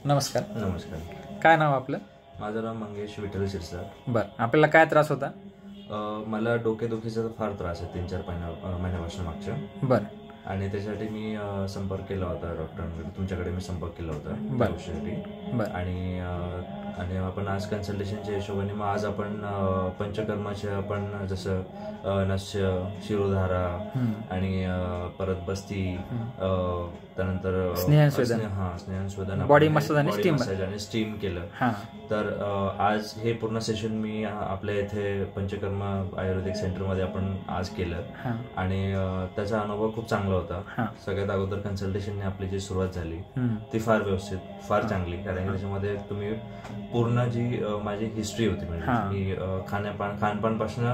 नमस्कार. नमस्कार. काय नाव आपलं? माझं नाव मंगेश विठ्ठल शिरसाट. बरं, आपल्याला काय त्रास होता? मला डोकेदुखीचा फार त्रास आहे 3-4 महिन्यापासून मागच्या. बरं. आणि त्यासाठी मी संपर्क केला होता डॉक्टरांकडे, तुमच्याकडे मी संपर्क केला होता त्या गोष्टीसाठी. बरं. आणि आपण आज कन्सल्टेशनच्या हिशोबाने मग आज आपण पंचकर्माचे आपण जसं नस्य, शिरोधारा आणि परत बस्ती, त्यानंतर स्नेहस्वेदन, बॉडी मसाज आणि स्टीम केलं. तर आज हे पूर्ण सेशन मी आपल्या इथे पंचकर्मा आयुर्वेदिक सेंटरमध्ये आपण आज केलं आणि त्याचा अनुभव खूप चांगला होता. सगळ्यात अगोदर कन्सल्टेशनने आपली जी सुरुवात झाली ती फार व्यवस्थित, फार चांगली. कारण त्याच्यामध्ये तुम्ही पूर्ण जी माझी हिस्ट्री होती, म्हणजे मी खानपानपासून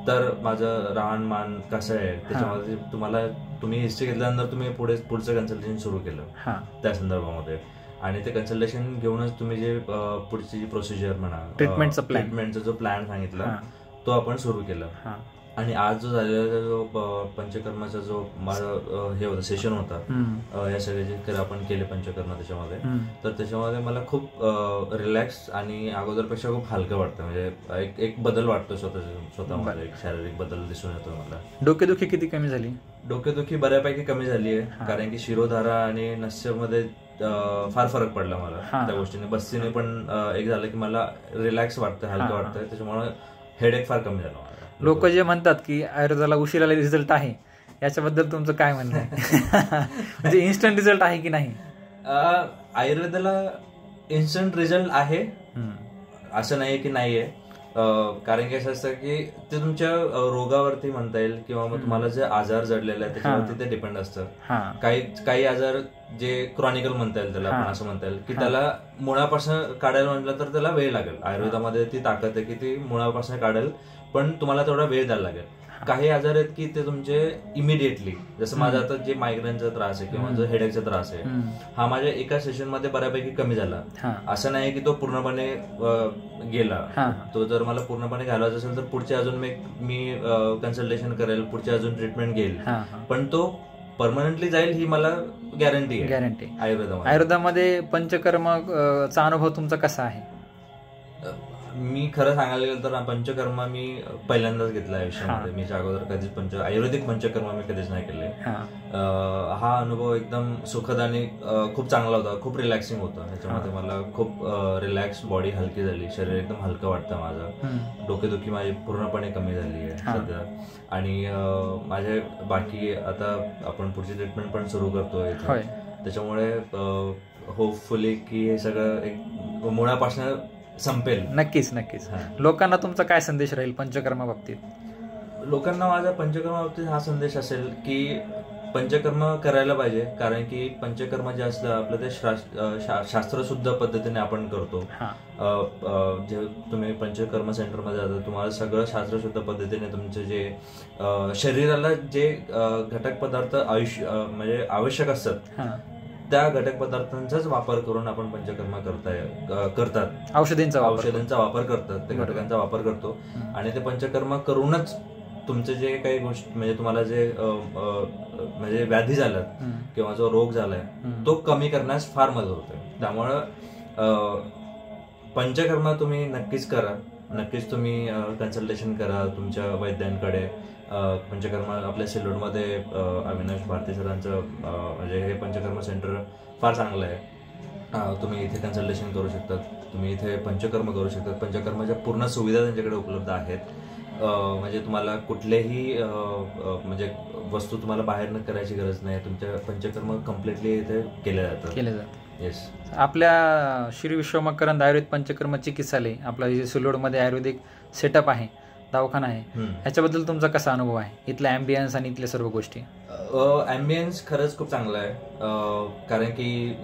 तर माझं राहणमान कसं आहे त्याच्यामध्ये तुम्ही हिस्ट्री घेतल्यानंतर तुम्ही पुढचं कन्सल्टेशन सुरू केलं त्या संदर्भामध्ये. आणि ते कन्सल्टेशन घेऊनच तुम्ही जे पुढची जी प्रोसिजर म्हणा, ट्रीटमेंटचा जो प्लॅन सांगितला तो आपण सुरू केला. आणि आज जो झालेला जो पंचकर्माचा जो माझं हे होतं सेशन होता, या सगळे जे आपण केले पंचकर्म त्याच्यामध्ये, तर त्याच्यामध्ये मला खूप रिलॅक्स आणि अगोदरपेक्षा खूप हलकं वाटतं. म्हणजे एक बदल वाटतो स्वतःमध्ये, एक शारीरिक बदल दिसून येतो मला. डोकेदुखी किती कमी झाली? डोकेदुखी बऱ्यापैकी कमी झाली आहे, कारण की शिरोधारा आणि नस्यमध्ये फार फरक पडला मला त्या गोष्टीने. बस्तीने पण एक झालं की मला रिलॅक्स वाटतं, हलकं वाटतं, त्याच्यामुळे हेडेक फार कमी झाला. लोक जे म्हणतात की आयुर्वेदाला उशिरा रिझल्ट आहे, याच्याबद्दल तुमचं काय म्हणणं आहे? म्हणजे इन्स्टंट रिझल्ट आहे की नाही? आयुर्वेदाला इन्स्टंट रिझल्ट आहे असं नाही की नाहीये. कारण की असं असतं की ते तुमच्या रोगावरती म्हणता येईल, किंवा मग तुम्हाला जे आजार जडलेला आहे त्याच्यावरती ते डिपेंड असतं. काही आजार जे क्रॉनिकल म्हणता येईल त्याला, आपण असं म्हणता येईल की त्याला मुळापासून काढायला म्हटलं तर त्याला वेळ लागेल. आयुर्वेदामध्ये ती ताकद आहे की ती मुळापासून काढेल, पण तुम्हाला तेवढा वेळ द्यायला लागेल. काही आजार आहेत की ते तुमचे इमिडिएटली, जसं माझा आता जे मायग्रेनचा त्रास आहे किंवा जो हेडेकचा त्रास आहे, हा माझ्या एका सेशन मध्ये बऱ्यापैकी कमी झाला. असं नाही की तो पूर्णपणे गेला. तो जर मला पूर्णपणे घालवायचा असेल तर पुढचे अजून मी कन्सल्टेशन करेल, पुढचे अजून ट्रीटमेंट घेईल, पण तो परमनंटली जाईल ही मला गॅरंटी आहे. आयुर्वेदामध्ये पंचकर्माचा अनुभव तुमचा कसा आहे? मी खरं सांगायला गेलं तर पंचकर्मा मी पहिल्यांदाच घेतला आयुष्यामध्ये. मी अगोदर कधीच आयुर्वेदिक पंचकर्मा मी कधीच नाही केले. हा अनुभव एकदम सुखद आणि खूप चांगला होता, खूप रिलॅक्सिंग होता. ह्याच्यामध्ये मला खूप रिलॅक्स, बॉडी हलकी झाली, शरीर एकदम हलकं वाटतं माझं. डोकेदुखी माझी पूर्णपणे कमी झाली आहे सध्या. आणि माझे बाकी आता आपण पुढची ट्रीटमेंट पण सुरू करतोय, त्याच्यामुळे होपफुली की हे सगळं एक मुळापासून संपेल. नक्कीच. लोकांना तुमचा काय संदेश राहील पंचकर्मा बाबतीत? लोकांना माझा पंचकर्मा बाबतीत हा संदेश असेल की पंचकर्म करायला पाहिजे, कारण की पंचकर्म जे असलं आपलं ते शास्त्रशुद्ध पद्धतीने आपण करतो. जे तुम्ही पंचकर्म सेंटरमध्ये जाता, तुम्हाला सगळं शास्त्रशुद्ध पद्धतीने तुमचे जे शरीराला जे घटक पदार्थ म्हणजे आवश्यक असतात त्या घटक पदार्थांचाच वापर करून आपण पंचकर्म करतात. औषधींचा वापर करतात, ते घटकांचा वापर करतो. आणि ते पंचकर्म करूनच तुमचे जे काही गोष्टी, म्हणजे तुम्हाला जे म्हणजे व्याधी झाल्यात किंवा जो रोग झालाय तो कमी करण्यास फार मदत होते. त्यामुळं पंचकर्म तुम्ही नक्कीच करा, नक्कीच तुम्ही कन्सल्टेशन करा तुमच्या वैद्यांकडे. पंचकर्मा आपल्या सिल्लोडमध्ये अविनाश भारती सरांचं म्हणजे हे पंचकर्म सेंटर फार चांगलं आहे. तुम्ही इथे कन्सल्टेशन करू शकतात, तुम्ही इथे पंचकर्म करू शकतात. पंचकर्माच्या पूर्ण सुविधा त्यांच्याकडे उपलब्ध आहेत. म्हणजे तुम्हाला कुठलेही म्हणजे वस्तू तुम्हाला बाहेर न करायची गरज नाही. तुमच्या पंचकर्म कम्प्लिटली इथे केले जातात. येस. आपल्या श्री विश्वकर्मा आयुर्वेद पंचकर्म चिकित्सालय, आपला जे सिल्लोडमध्ये आयुर्वेदिक सेटअप आहे, दवाखाना आहे, ह्याच्याबद्दल तुमचा कसा अनुभव आहे? इथला ॲम्बियन्स आणि इथल्या सर्व गोष्टी? ॲम्बियन्स खरंच खूप चांगला आहे. कारण की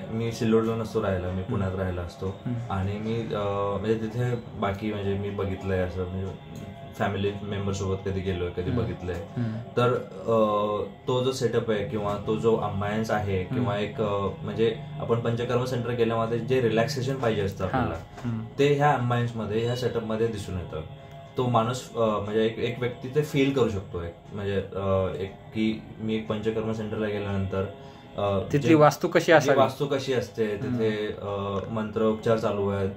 मी सिल्लोडला नसतो राहायला, मी पुण्यात राहायला असतो. आणि मी म्हणजे तिथे बाकी म्हणजे मी बघितलंय असं, म्हणजे फॅमिली मेंबर सोबत कधी गेलोय, कधी बघितलंय, तर तो जो सेटअप आहे किंवा तो जो अम्बायन्स आहे किंवा एक म्हणजे आपण पंचकर्म सेंटर गेल्यामध्ये जे रिलॅक्सेशन पाहिजे असतं आपल्याला, ते ह्या अम्बायन्स मध्ये, ह्या सेटअप मध्ये दिसून येतं. तो माणूस म्हणजे एक व्यक्ती ते फील करू शकतो. म्हणजे एक की मी एक पंचकर्म सेंटरला गेल्यानंतर तिथली वास्तू कशी असावी, वास्तू कशी असते, तिथे मंत्रोपचार चालू आहेत,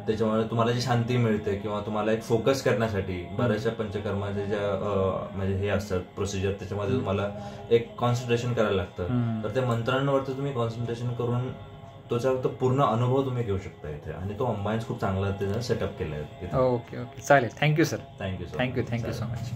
त्याच्यामुळे तुम्हाला जी शांती मिळते किंवा तुम्हाला एक फोकस करण्यासाठी बऱ्याचशा पंचकर्माचे ज्या म्हणजे हे असतात प्रोसिजर, त्याच्यामध्ये तुम्हाला एक कॉन्सन्ट्रेशन करायला लागतं. तर त्या मंत्रांवरती तुम्ही कॉन्सन्ट्रेशन करून त्याचा पूर्ण अनुभव तुम्ही घेऊ शकता इथे. आणि तो अंबानीच खूप चांगला त्याचा सेटअप केलाय. ओके ओके, चालेल. Thank you sir. Thank you so much.